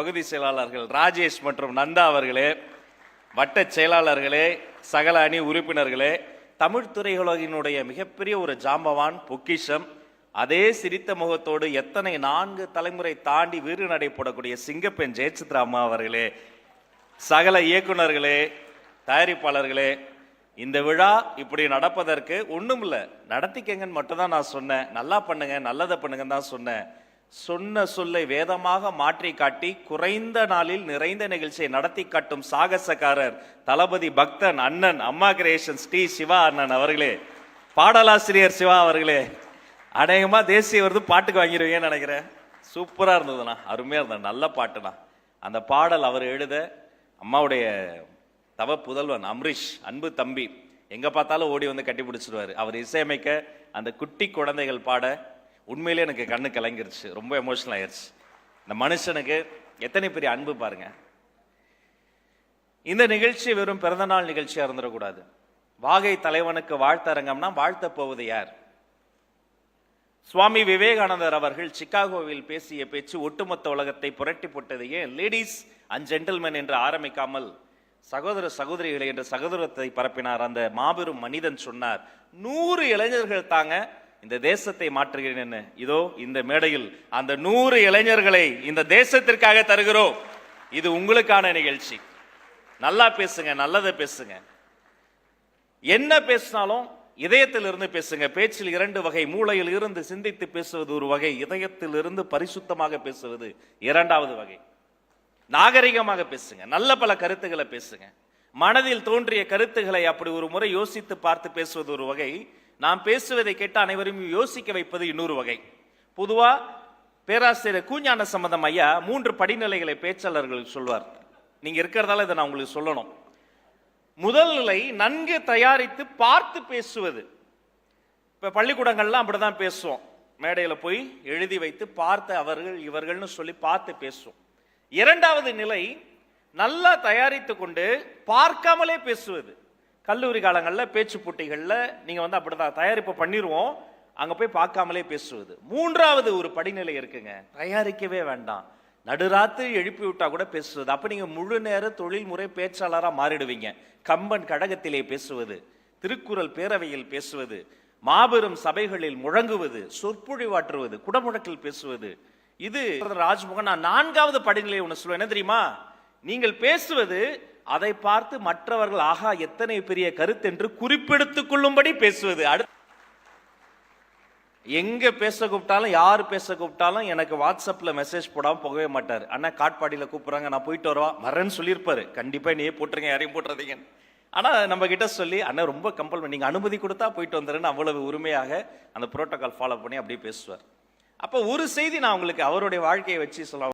பகுதி செயலாளர்கள் ராஜேஷ் மற்றும் நந்தா அவர்களே, வட்ட செயலாளர்களே, சகல அணி உறுப்பினர்களே, தமிழ் திரையுலகினுடைய மிகப்பெரிய ஒரு ஜாம்பவான் பொக்கிஷம், அதே சிரித்த முகத்தோடு எத்தனை 4 தலைமுறை தாண்டி வீறு நடை போடக்கூடிய சிங்கப்பெண் ஜெயசித்ரா அம்மா அவர்களே, சகல இயக்குநர்களே, தயாரிப்பாளர்களே, இந்த விழா இப்படி நடப்பதற்கு ஒண்ணும் இல்லை, நடத்திக்கங்கன்னு மட்டும் தான் நான் சொன்னேன். நல்லா பண்ணுங்க, நல்லதை பண்ணுங்கன்னு தான் சொன்னேன். சொன்ன சொல்லை வேதமாக மாற்றி காட்டி குறைந்த நாளில் நிறைந்த நிகழ்ச்சியை நடத்தி காட்டும் சாகசக்காரர் தளபதி பக்தன் அண்ணன் அம்மா கிரியேஷன்ஸ் டி சிவா அண்ணன் அவர்களே, பாடலாசிரியர் சிவா அவர்களே, அநேகமா தேசிய விருது பாட்டுக்கு வாங்கிடுவீங்கன்னு நினைக்கிறேன். சூப்பரா இருந்ததுண்ணா, அருமையா இருந்தது, நல்ல பாட்டுண்ணா. அந்த பாடல் அவர் எழுத அம்மாவுடைய தவ புதல்வன் அம்ரிஷ், அன்பு தம்பி, எங்க பார்த்தாலும் ஓடி வந்து கட்டி பிடிச்சிருவாரு. அவர் இசையமைக்க அந்த குட்டி குழந்தைகள் பாட உண்மையிலே எனக்கு கண்ணு கலங்கிருச்சு, ரொம்ப எமோஷனல் ஆயிடுச்சு. இந்த மனுஷனுக்கு எத்தனை பெரிய அன்பு பாருங்க. இந்த நிகழ்ச்சி வெறும் பிறந்தநாள் நிகழ்ச்சியா இருந்துடக்கூடாது. வாகை தலைவனுக்கு வாழ்த்தரங்கம்னா வாழ்த்த போவது யார்? சுவாமி விவேகானந்தர் அவர்கள் சிகாகோவில் பேசிய பேச்சு ஒட்டுமொத்த உலகத்தை புரட்டி போட்டது. ஏன் லேடிஸ் அண்ட் ஜென்டில்மென் என்று ஆரம்பிக்காமல் சகோதர சகோதரிகளை என்ற சகோதரத்தை பரப்பினார். அந்த மாபெரும் மனிதன் சொன்னார், 100 இளைஞர்கள் தாங்க இந்த தேசத்தை மாற்றுகிறேன். இதோ இந்த மேடையில் அந்த 100 இளைஞர்களை இந்த தேசத்திற்காக தருகிறோம். இது உங்களுக்கான நிகழ்ச்சி. நல்லா பேசுங்க, நல்லதை பேசுங்க. என்ன பேசினாலும் இதயத்திலிருந்து பேசுங்க. பேச்சில் 2 வகை, மூளையில் இருந்து சிந்தித்து பேசுவது ஒரு வகை, இதயத்தில் இருந்து பரிசுத்தமாக பேசுவது 2வது வகை. நாகரிகமாக பேசுங்க, நல்ல பல கருத்துக்களை பேசுங்க. மனதில் தோன்றிய கருத்துக்களை அப்படி ஒரு முறை யோசித்து பார்த்து பேசுவது ஒரு வகை. நாம் பேசுவதை கேட்டு அனைவரையும் யோசிக்க வைப்பது இன்னொரு வகை. பொதுவா பேராசிரியர் கூஞான சம்பந்தம் ஐயா 3 படிநிலைகளை பேச்சாளர்களுக்கு சொல்வார். நீங்க இருக்கிறதால இதை நான் உங்களுக்கு சொல்லணும். முதல் நிலை நன்கு தயாரித்து பார்த்து பேசுவது. இப்ப பள்ளிக்கூடங்கள்லாம் அப்படிதான் பேசுவோம். மேடையில போய் எழுதி வைத்து பார்த்து அவர்கள் இவர்கள்னு சொல்லி பார்த்து பேசுவோம். 2வது நிலை நல்லா தயாரித்து கொண்டு பார்க்காமலே பேசுவது. கல்லூரி காலங்களில் பேச்சு போட்டிகளில் நீங்க அப்படிதான் தயாரிப்பு பண்ணிடுவோம், அங்க போய் பார்க்காமலே பேசுவது. 3வது ஒரு படிநிலை இருக்குங்க, தயாரிக்கவே வேண்டாம், நடுராத்திரி எழுப்பி விட்டா கூட பேசுவது. அப்ப நீங்க முழு நேர தொழில்முறை பேச்சாளராக மாறிடுவீங்க. கம்பன் கடகத்திலே பேசுவது, திருக்குறள் பேரவையில் பேசுவது, மாபெரும் சபைகளில் முழங்குவது, சொற்பொழிவாற்றுவது, குடமுழக்கில் பேசுவது. இது ராஜ்மோகன். நான் 4வது படிநிலை ஒன்று சொல்லுவேன், என்ன தெரியுமா? நீங்கள் பேசுவது அதை பார்த்து மற்றவர்கள் ஆகா எத்தனை பெரிய கருத்து என்று குறிப்பெடுத்துக் கொள்ளும்படி பேசுவது. எங்க பேச கூப்பிட்டாலும், யார் பேச கூப்பிட்டாலும் எனக்கு வாட்ஸ்அப்ல மெசேஜ் போடாம போகவே மாட்டார். அண்ணா காட்பாடியில கூப்பிடுறாங்க, நான் போயிட்டு வரவா வரேன்னு சொல்லியிருப்பாரு. கண்டிப்பா நீயே போட்டுருங்க, யாரையும் போட்டுறதீங்க. ஆனா நம்ம கிட்ட சொல்லி அண்ணா ரொம்ப கம்பல் பண்ணி நீங்க அனுமதி கொடுத்தா போயிட்டு வந்துருன்னு அவ்வளவு உரிமையாக அந்த புரோட்டோகால் ஃபாலோ பண்ணி அப்படியே பேசுவார். அப்ப ஒரு செய்தி நான் உங்களுக்கு அவருடைய வாழ்க்கையை வச்சு சொல்ல